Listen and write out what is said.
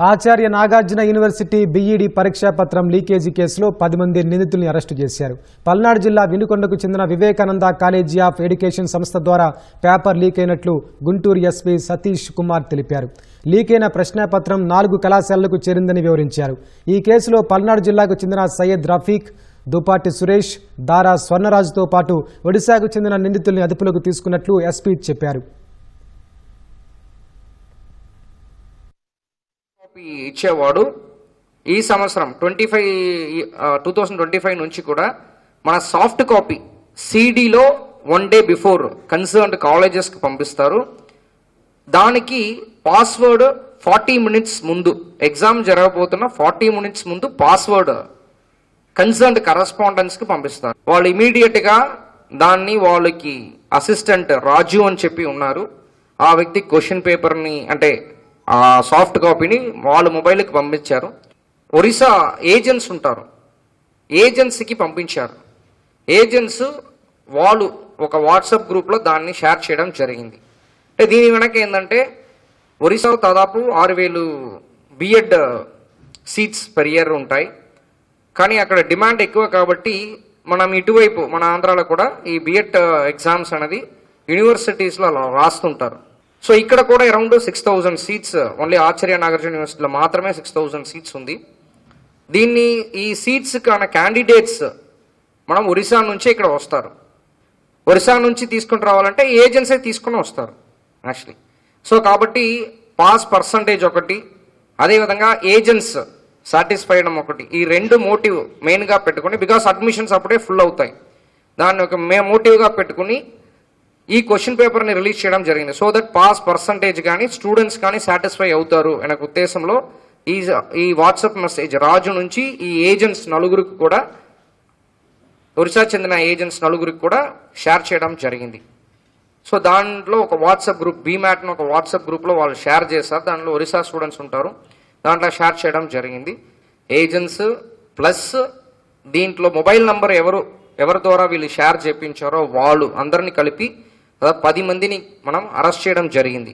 Acharya Nagarjuna university B Ed పరీక్షా పత్రం leakage కేసులో 10 మంది నిందితుల్ని అరెస్టు చేశారు. పల్నాడు జిల్లా వినుకొండకు చెందిన వివేకానంద కాలేజీ ఆఫ్ ఎడ్యుకేషన్ సంస్థ ద్వారా పేపర్ లీక్ అయినట్లు గుంటూరు ఎస్పీ సతీష్ కుమార్ తెలిపారు. లీకైన ప్రశ్నాపత్రం 4 కళాశాలలకు చేరిందని వివరించారు. ఈ కేసులో పల్నాడు జిల్లాకు చెందిన సయ్యద్ రఫీక్, దుపాటి సురేష్, దారా స్వర్ణరాజుతో పాటు ఒడిశాకు చెందిన నిందితుల్ని అదుపులోకి తీసుకున్నట్లు ఎస్పీ చెప్పారు. ఇచ్చేవాడు ఈ సంవత్సరం 2025 నుంచి కూడా మన సాఫ్ట్ కాపీ సిడిలో 1 డే బిఫోర్ కన్సర్న్డ్ కాలేజెస్కి పంపిస్తారు. దానికి పాస్వర్డ్ 40 మినిట్స్ ముందు, ఎగ్జామ్ జరగబోతున్న 40 మినిట్స్ ముందు పాస్వర్డ్ కన్సర్న్డ్ కరస్పాండెన్స్కి పంపిస్తారు. వాళ్ళు ఇమీడియట్గా దాన్ని వాళ్ళకి అసిస్టెంట్ రాజు అని చెప్పి ఉన్నారు, ఆ వ్యక్తి క్వశ్చన్ పేపర్ని అంటే ఆ సాఫ్ట్ కాపీని వాళ్ళ మొబైల్కి పంపించారు. ఒరిస్సా ఏజెంట్స్ ఉంటారు, ఏజెన్సీకి పంపించారు. ఏజెంట్స్ వాళ్ళు ఒక వాట్సాప్ గ్రూప్లో దాన్ని షేర్ చేయడం జరిగింది. అంటే దీని వెనక ఏంటంటే ఒరిస్సా దాదాపు 6,000 బిఎడ్ సీట్స్ పర్ ఇయర్ ఉంటాయి, కానీ అక్కడ డిమాండ్ ఎక్కువ కాబట్టి మనం ఇటువైపు మన ఆంధ్రాలో కూడా ఈ బిఎడ్ ఎగ్జామ్స్ అనేది యూనివర్సిటీస్లో రాస్తుంటారు. సో ఇక్కడ కూడా around 6,000 seats only Acharya Nagarjuna యూనివర్సిటీలో మాత్రమే 6,000 సీట్స్ ఉంది. దీన్ని ఈ సీట్స్ కాన క్యాండిడేట్స్ మనం ఒరిస్సా నుంచి ఇక్కడ వస్తారు. ఒరిస్సా నుంచి తీసుకుని రావాలంటే ఏజెన్సీ తీసుకుని వస్తారు యాక్చువల్లీ. సో కాబట్టి పాస్ పర్సంటేజ్ ఒకటి, అదేవిధంగా ఏజెంట్స్ సాటిస్ఫై అవ్వడం ఒకటి, ఈ 2 మోటివ్ మెయిన్గా పెట్టుకుని, బికాస్ అడ్మిషన్స్ అప్పుడే ఫుల్ అవుతాయి, దాన్ని ఒక మోటివ్గా పెట్టుకుని ఈ క్వశ్చన్ పేపర్ని రిలీజ్ చేయడం జరిగింది. సో దట్ పాస్ పర్సంటేజ్ కానీ స్టూడెంట్స్ కానీ సాటిస్ఫై అవుతారు అనే ఉద్దేశంలో ఈ వాట్సాప్ మెసేజ్ రాజు నుంచి ఈ ఏజెంట్స్ 4 కూడా, ఒరిస్సా చెందిన ఏజెంట్స్ 4 కూడా షేర్ చేయడం జరిగింది. సో దాంట్లో ఒక వాట్సాప్ గ్రూప్ బీమ్యాట్ను ఒక వాట్సాప్ గ్రూప్లో వాళ్ళు షేర్ చేశారు. దాంట్లో ఒరిస్సా స్టూడెంట్స్ ఉంటారు, దాంట్లో షేర్ చేయడం జరిగింది. ఏజెంట్స్ ప్లస్ దీంట్లో మొబైల్ నంబర్ ఎవరి ద్వారా వీళ్ళు షేర్ చేయించారో వాళ్ళు అందరినీ కలిపి 10 మందిని మనం అరెస్ట్ చేయడం జరిగింది.